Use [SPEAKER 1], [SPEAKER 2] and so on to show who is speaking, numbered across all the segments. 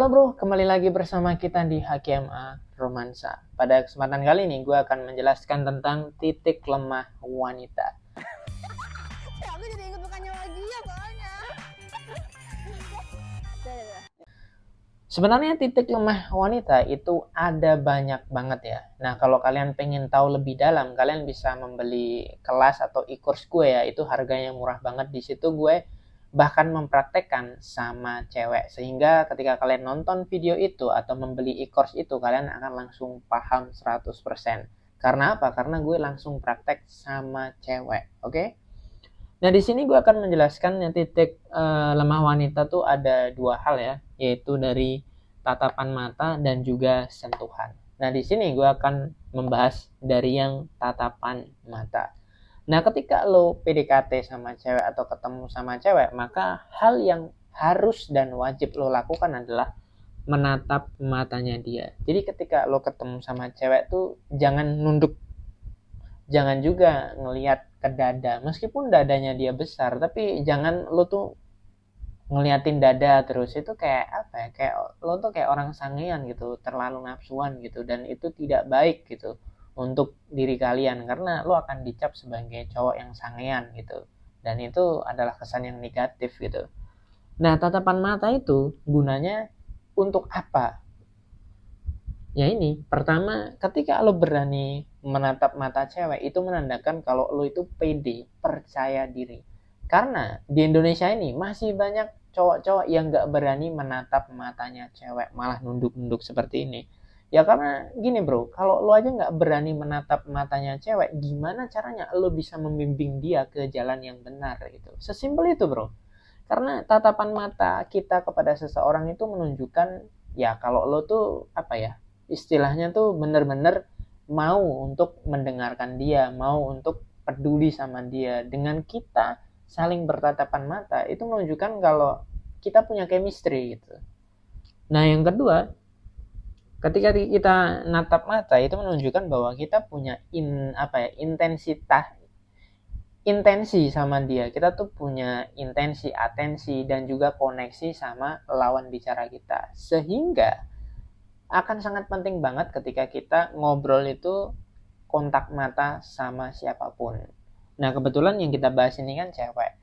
[SPEAKER 1] Halo bro, kembali lagi bersama kita di HKMA Romansa. Pada kesempatan kali ini gue akan menjelaskan tentang titik lemah wanita.
[SPEAKER 2] Aku jadi inget bukannya lagi ya soalnya.
[SPEAKER 1] Sebenarnya titik lemah wanita itu ada banyak banget ya. Nah kalau kalian pengen tahu lebih dalam, kalian bisa membeli kelas atau e-course gue ya. Itu harganya murah banget. Di situ gue bahkan mempraktekkan sama cewek. Sehingga ketika kalian nonton video itu atau membeli e-course itu, kalian akan langsung paham 100%. Karena apa? Karena gue langsung praktek sama cewek. Oke? Nah, di sini gue akan menjelaskan yang titik lemah wanita tuh ada dua hal ya, yaitu dari tatapan mata dan juga sentuhan. Nah, di sini gue akan membahas dari yang tatapan mata. Nah, ketika lo PDKT sama cewek atau ketemu sama cewek, maka hal yang harus dan wajib lo lakukan adalah menatap matanya dia. Jadi ketika lo ketemu sama cewek tuh jangan nunduk, jangan juga ngelihat ke dada meskipun dadanya dia besar, tapi jangan lo tuh ngeliatin dada terus. Itu kayak apa ya, kayak lo tuh kayak orang sangean gitu, terlalu nafsuan gitu, dan itu tidak baik gitu untuk diri kalian, karena lo akan dicap sebagai cowok yang sangean gitu, dan itu adalah kesan yang negatif gitu. Nah, tatapan mata itu gunanya untuk apa? Ya ini, pertama, ketika lo berani menatap mata cewek, itu menandakan kalau lo itu pede, percaya diri. Karena di Indonesia ini masih banyak cowok-cowok yang gak berani menatap matanya cewek, malah nunduk-nunduk seperti ini. Ya karena gini bro, kalau lo aja gak berani menatap matanya cewek, gimana caranya lo bisa membimbing dia ke jalan yang benar gitu. Sesimpel itu bro. Karena tatapan mata kita kepada seseorang itu menunjukkan ya kalau lo tuh apa ya, istilahnya tuh bener-bener mau untuk mendengarkan dia, mau untuk peduli sama dia. Dengan kita saling bertatapan mata itu menunjukkan kalau kita punya chemistry gitu. Nah yang kedua, ketika kita natap mata itu menunjukkan bahwa kita punya intensi sama dia. Kita tuh punya intensi, atensi, dan juga koneksi sama lawan bicara kita. Sehingga akan sangat penting banget ketika kita ngobrol itu kontak mata sama siapapun. Nah, kebetulan yang kita bahas ini kan cewek.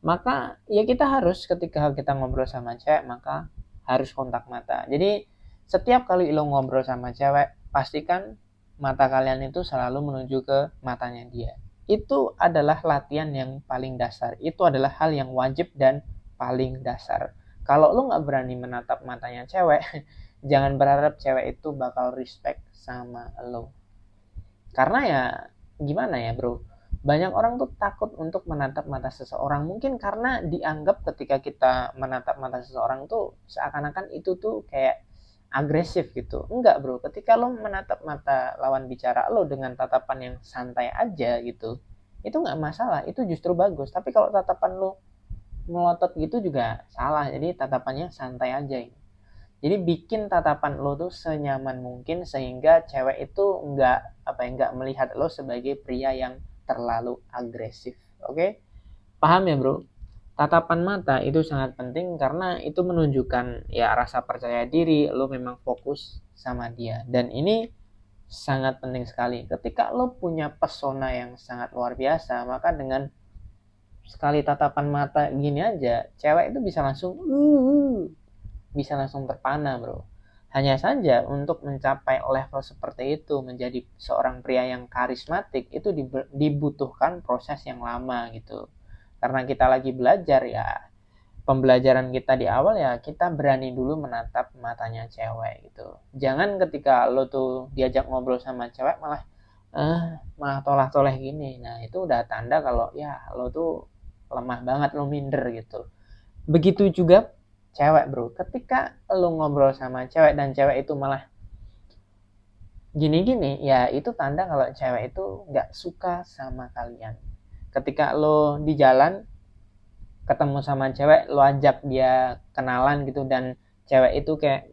[SPEAKER 1] Maka ya kita harus, ketika kita ngobrol sama cewek, maka harus kontak mata. Jadi setiap kali lo ngobrol sama cewek, pastikan mata kalian itu selalu menuju ke matanya dia. Itu adalah latihan yang paling dasar. Itu adalah hal yang wajib dan paling dasar. Kalau lo gak berani menatap matanya cewek, jangan berharap cewek itu bakal respect sama lo. Karena ya gimana ya bro, banyak orang tuh takut untuk menatap mata seseorang. Mungkin karena dianggap ketika kita menatap mata seseorang tuh seakan-akan itu tuh kayak agresif gitu. Enggak bro, ketika lo menatap mata lawan bicara lo dengan tatapan yang santai aja gitu, itu gak masalah, itu justru bagus. Tapi kalau tatapan lo melotot gitu juga salah, jadi tatapannya santai aja. Jadi bikin tatapan lo tuh senyaman mungkin sehingga cewek itu nggak melihat lo sebagai pria yang terlalu agresif. Oke? Paham ya, Bro? Tatapan mata itu sangat penting karena itu menunjukkan ya rasa percaya diri, lo memang fokus sama dia. Dan ini sangat penting sekali. Ketika lo punya pesona yang sangat luar biasa, maka dengan sekali tatapan mata gini aja, cewek itu bisa langsung terpana bro. Hanya saja untuk mencapai level seperti itu, menjadi seorang pria yang karismatik, itu dibutuhkan proses yang lama gitu. Karena kita lagi belajar ya, pembelajaran kita di awal ya kita berani dulu menatap matanya cewek gitu. Jangan ketika lo tuh diajak ngobrol sama cewek malah toleh-toleh gini. Nah itu udah tanda kalau ya lo tuh lemah banget, lo minder gitu. Begitu juga cewek bro, ketika lo ngobrol sama cewek dan cewek itu malah gini-gini, ya itu tanda kalau cewek itu gak suka sama kalian. Ketika lo di jalan ketemu sama cewek, lo ajak dia kenalan gitu, dan cewek itu kayak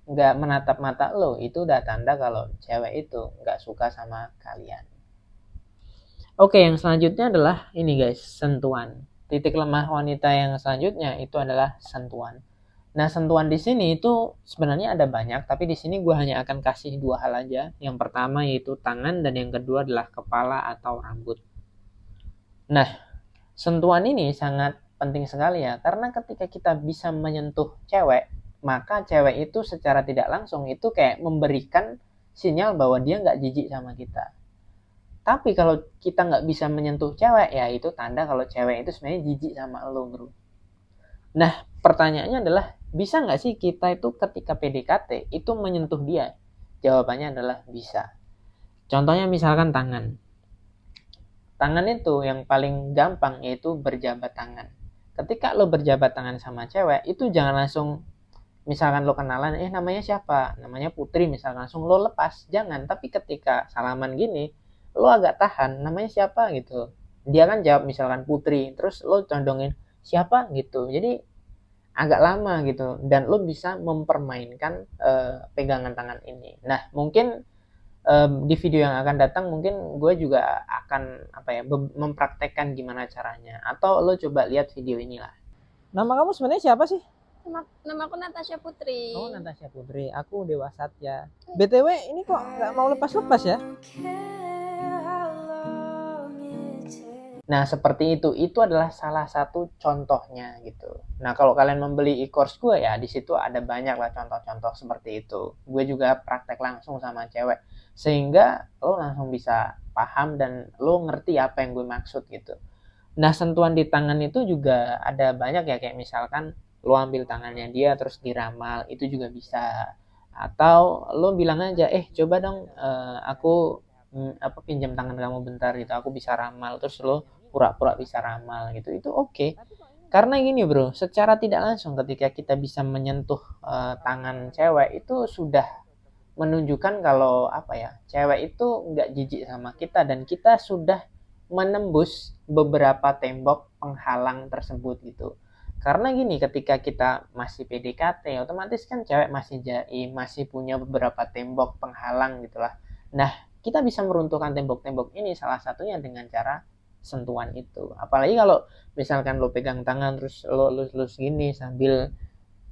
[SPEAKER 1] gak menatap mata lo, itu udah tanda kalau cewek itu gak suka sama kalian. Oke, yang selanjutnya adalah ini guys, sentuhan. Titik lemah wanita yang selanjutnya itu adalah sentuhan. Nah, sentuhan di sini itu sebenarnya ada banyak, tapi di sini gue hanya akan kasih 2 hal aja. Yang pertama yaitu tangan dan yang kedua adalah kepala atau rambut. Nah, sentuhan ini sangat penting sekali ya, karena ketika kita bisa menyentuh cewek, maka cewek itu secara tidak langsung itu kayak memberikan sinyal bahwa dia nggak jijik sama kita. Tapi kalau kita nggak bisa menyentuh cewek, ya itu tanda kalau cewek itu sebenarnya jijik sama lo, bro. Nah, pertanyaannya adalah, bisa nggak sih kita itu ketika PDKT itu menyentuh dia? Jawabannya adalah bisa. Contohnya misalkan tangan. Tangan itu yang paling gampang yaitu berjabat tangan. Ketika lo berjabat tangan sama cewek, itu jangan langsung, misalkan lo kenalan, namanya siapa? Namanya Putri, misalkan langsung lo lepas. Jangan, tapi ketika salaman gini, lo agak tahan, namanya siapa gitu. Dia kan jawab misalkan Putri, terus lo condongin siapa gitu. Jadi agak lama gitu, dan lo bisa mempermainkan pegangan tangan ini. Nah, mungkin di video yang akan datang mungkin gue juga akan mempraktekkan gimana caranya, atau lo coba lihat video inilah. Nama kamu sebenarnya siapa sih?
[SPEAKER 2] Nama aku Natasha Putri.
[SPEAKER 1] Oh, Natasha Putri. Aku Dewa Satya. BTW ini kok nggak mau lepas-lepas ya? Nah, seperti itu. Itu adalah salah satu contohnya gitu. Nah, kalau kalian membeli e-course gue ya, di situ ada banyak lah contoh-contoh seperti itu. Gue juga praktek langsung sama cewek. Sehingga lo langsung bisa paham dan lo ngerti apa yang gue maksud gitu. Nah, sentuhan di tangan itu juga ada banyak ya, kayak misalkan lo ambil tangannya dia terus diramal, itu juga bisa. Atau lo bilang aja, coba dong aku pinjam tangan kamu bentar gitu, aku bisa ramal, terus lo pura-pura bisa ramal gitu, itu oke. Karena gini bro, secara tidak langsung ketika kita bisa menyentuh tangan cewek, itu sudah menunjukkan kalau cewek itu nggak jijik sama kita, dan kita sudah menembus beberapa tembok penghalang tersebut gitu. Karena gini, ketika kita masih PDKT, otomatis kan cewek masih jaim, masih punya beberapa tembok penghalang gitulah. Nah, kita bisa meruntuhkan tembok-tembok ini salah satunya dengan cara sentuhan itu. Apalagi kalau misalkan lo pegang tangan terus lo lus-lus gini sambil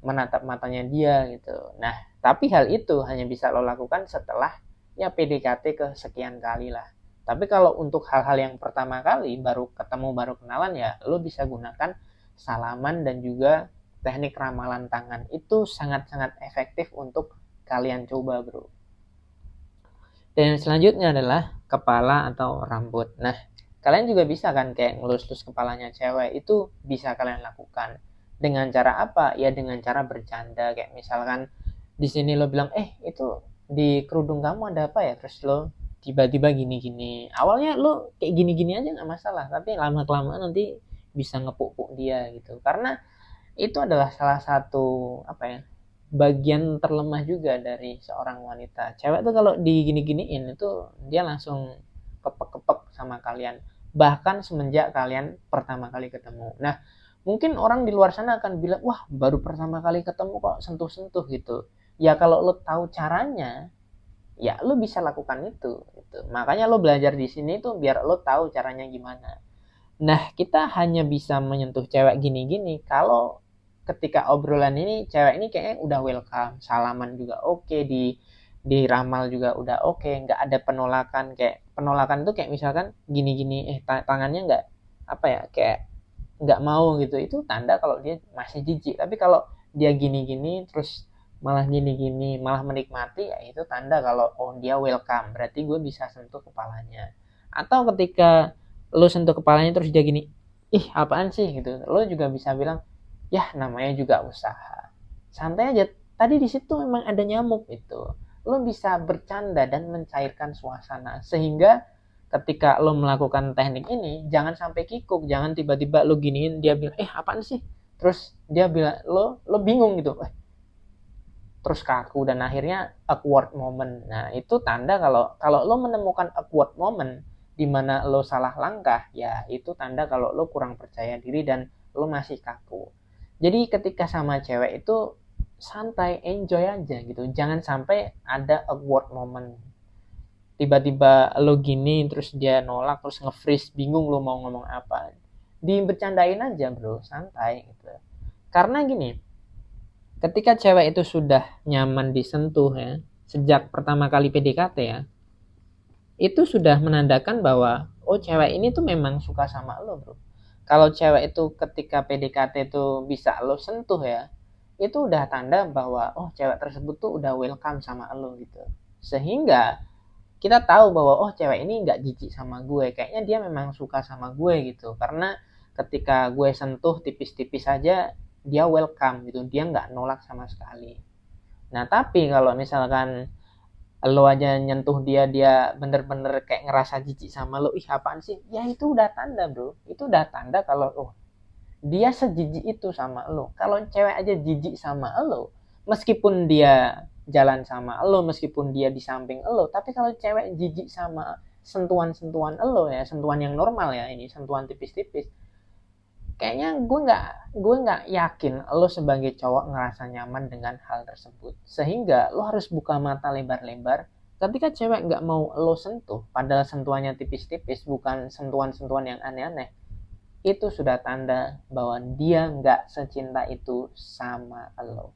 [SPEAKER 1] menatap matanya dia gitu. Nah, tapi hal itu hanya bisa lo lakukan setelah ya PDKT ke sekian kali lah. Tapi kalau untuk hal-hal yang pertama kali, baru ketemu, baru kenalan, ya lo bisa gunakan salaman dan juga teknik ramalan tangan. Itu sangat-sangat efektif untuk kalian coba, bro. Dan selanjutnya adalah kepala atau rambut. Nah, kalian juga bisa kan kayak ngelus-lus kepalanya cewek, itu bisa kalian lakukan. Dengan cara apa? Ya dengan cara bercanda, kayak misalkan di sini lo bilang, itu di kerudung kamu ada apa ya? Terus lo tiba-tiba gini-gini. Awalnya lo kayak gini-gini aja nggak masalah, tapi lama-kelamaan nanti bisa ngepuk-puk dia gitu. Karena itu adalah salah satu bagian terlemah juga dari seorang wanita. Cewek tuh kalau digini-giniin itu dia langsung kepek-kepek sama kalian, bahkan semenjak kalian pertama kali ketemu. Nah, mungkin orang di luar sana akan bilang, wah baru pertama kali ketemu kok sentuh-sentuh gitu. Ya kalau lo tahu caranya, ya lo bisa lakukan itu gitu. Makanya lo belajar di sini tuh biar lo tahu caranya gimana. Nah, kita hanya bisa menyentuh cewek gini-gini kalau ketika obrolan ini cewek ini kayaknya udah welcome, salaman juga oke, diramal juga udah oke, nggak ada penolakan. Kayak penolakan itu kayak misalkan gini-gini, tangannya nggak kayak nggak mau gitu, itu tanda kalau dia masih jijik. Tapi kalau dia gini-gini terus malah gini-gini, malah menikmati, ya itu tanda kalau dia welcome, berarti gue bisa sentuh kepalanya. Atau ketika lo sentuh kepalanya terus dia gini, ih apaan sih gitu, lo juga bisa bilang, ya namanya juga usaha, santai aja, tadi di situ memang ada nyamuk itu. Lo bisa bercanda dan mencairkan suasana, sehingga ketika lo melakukan teknik ini jangan sampai kikuk, jangan tiba-tiba lo giniin dia bilang apaan sih, terus dia bilang lo bingung gitu, terus kaku dan akhirnya awkward moment. Nah, itu tanda kalau kalau lo menemukan awkward moment di mana lo salah langkah, ya itu tanda kalau lo kurang percaya diri dan lo masih kaku. Jadi ketika sama cewek itu santai, enjoy aja gitu. Jangan sampai ada awkward moment. Tiba-tiba lo gini terus dia nolak, terus nge-freeze, bingung lo mau ngomong apa. Dibercandain aja, bro, santai gitu. Karena gini, Ketika cewek itu sudah nyaman disentuh ya, sejak pertama kali PDKT ya, itu sudah menandakan bahwa oh cewek ini tuh memang suka sama lo bro. Kalau cewek itu ketika PDKT itu bisa lo sentuh ya, itu udah tanda bahwa oh cewek tersebut tuh udah welcome sama lo gitu. Sehingga kita tahu bahwa oh cewek ini nggak jijik sama gue, kayaknya dia memang suka sama gue gitu. Karena ketika gue sentuh tipis-tipis saja dia welcome gitu, dia nggak nolak sama sekali. Nah tapi kalau misalkan lo aja nyentuh dia, dia bener-bener kayak ngerasa jijik sama lo, ih apaan sih, ya itu udah tanda bro, itu udah tanda kalau oh dia sejijik itu sama lo. Kalau cewek aja jijik sama lo, meskipun dia jalan sama lo, meskipun dia di samping lo, tapi kalau cewek jijik sama sentuhan-sentuhan lo ya, sentuhan yang normal ya, ini sentuhan tipis-tipis, kayaknya gue nggak yakin lo sebagai cowok ngerasa nyaman dengan hal tersebut. Sehingga lo harus buka mata lebar-lebar ketika cewek nggak mau lo sentuh, padahal sentuhannya tipis-tipis, bukan sentuhan-sentuhan yang aneh-aneh. Itu sudah tanda bahwa dia nggak secinta itu sama lo.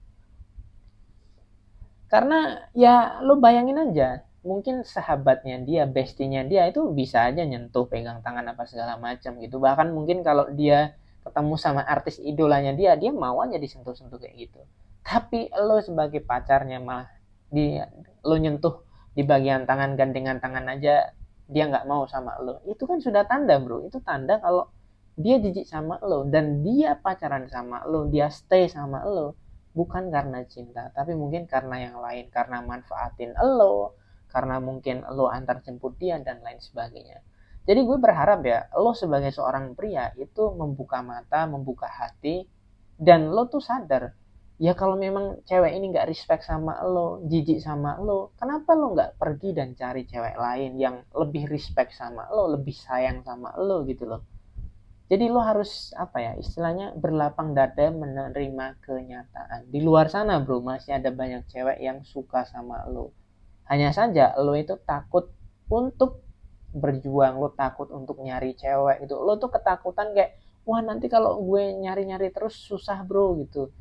[SPEAKER 1] Karena ya lo bayangin aja, mungkin sahabatnya dia, bestinya dia itu bisa aja nyentuh, pegang tangan apa segala macam gitu. Bahkan mungkin kalau dia ketemu sama artis idolanya dia mau aja disentuh-sentuh kayak gitu. Tapi lo sebagai pacarnya malah lo nyentuh di bagian tangan, gandengan tangan aja dia nggak mau sama lo. Itu kan sudah tanda bro, itu tanda kalau dia jijik sama lo dan dia pacaran sama lo, dia stay sama lo bukan karena cinta, tapi mungkin karena yang lain, karena manfaatin lo, karena mungkin lo antar jemput dia dan lain sebagainya. Jadi gue berharap ya, lo sebagai seorang pria itu membuka mata, membuka hati, dan lo tuh sadar, ya kalau memang cewek ini gak respect sama lo, jijik sama lo, kenapa lo gak pergi dan cari cewek lain yang lebih respect sama lo, lebih sayang sama lo gitu loh. Jadi lo harus apa ya, istilahnya berlapang dada menerima kenyataan. Di luar sana bro masih ada banyak cewek yang suka sama lo. Hanya saja lo itu takut untuk berjuang, lo takut untuk nyari cewek gitu. Lo tuh ketakutan kayak, wah nanti kalau gue nyari-nyari terus susah bro gitu.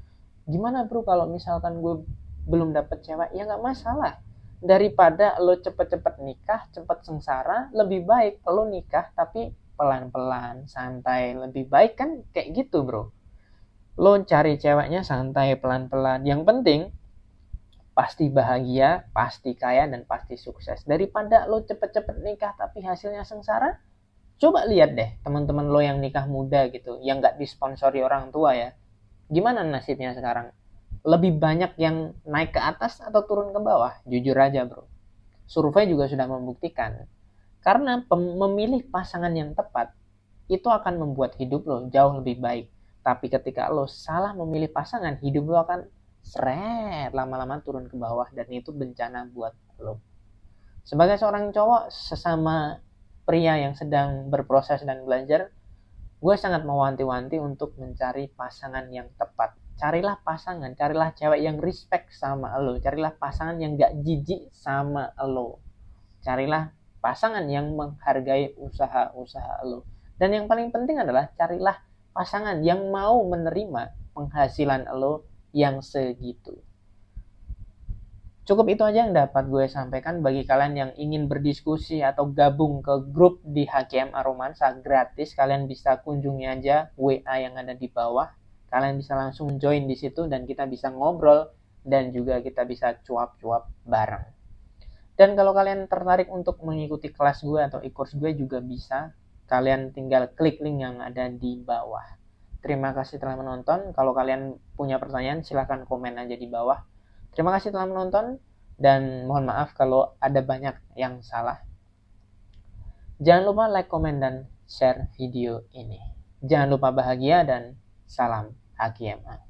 [SPEAKER 1] Gimana bro kalau misalkan gue belum dapet cewek? Ya nggak masalah. Daripada lo cepet-cepet nikah, cepet sengsara, lebih baik lo nikah tapi pelan-pelan, santai. Lebih baik kan kayak gitu bro. Lo cari ceweknya santai, pelan-pelan. Yang penting pasti bahagia, pasti kaya, dan pasti sukses. Daripada lo cepet-cepet nikah tapi hasilnya sengsara, coba lihat deh teman-teman lo yang nikah muda gitu, yang nggak disponsori orang tua ya. Gimana nasibnya sekarang? Lebih banyak yang naik ke atas atau turun ke bawah? Jujur aja bro. Survei juga sudah membuktikan. Karena memilih pasangan yang tepat itu akan membuat hidup lo jauh lebih baik. Tapi ketika lo salah memilih pasangan, hidup lo akan seret lama-lama turun ke bawah dan itu bencana buat lo. Sebagai seorang cowok, sesama pria yang sedang berproses dan belajar, gue sangat mewanti-wanti untuk mencari pasangan yang tepat. Carilah pasangan, carilah cewek yang respect sama lo, carilah pasangan yang gak jijik sama lo, carilah pasangan yang menghargai usaha-usaha lo. Dan yang paling penting adalah carilah pasangan yang mau menerima penghasilan lo yang segitu. Cukup itu aja yang dapat gue sampaikan. Bagi kalian yang ingin berdiskusi atau gabung ke grup di HKMA Romansa gratis, kalian bisa kunjungi aja WA yang ada di bawah. Kalian bisa langsung join di situ dan kita bisa ngobrol dan juga kita bisa cuap-cuap bareng. Dan kalau kalian tertarik untuk mengikuti kelas gue atau e-course gue juga bisa. Kalian tinggal klik link yang ada di bawah. Terima kasih telah menonton. Kalau kalian punya pertanyaan silahkan komen aja di bawah. Terima kasih telah menonton dan mohon maaf kalau ada banyak yang salah. Jangan lupa like, komen, dan share video ini. Jangan lupa bahagia dan salam HKMA.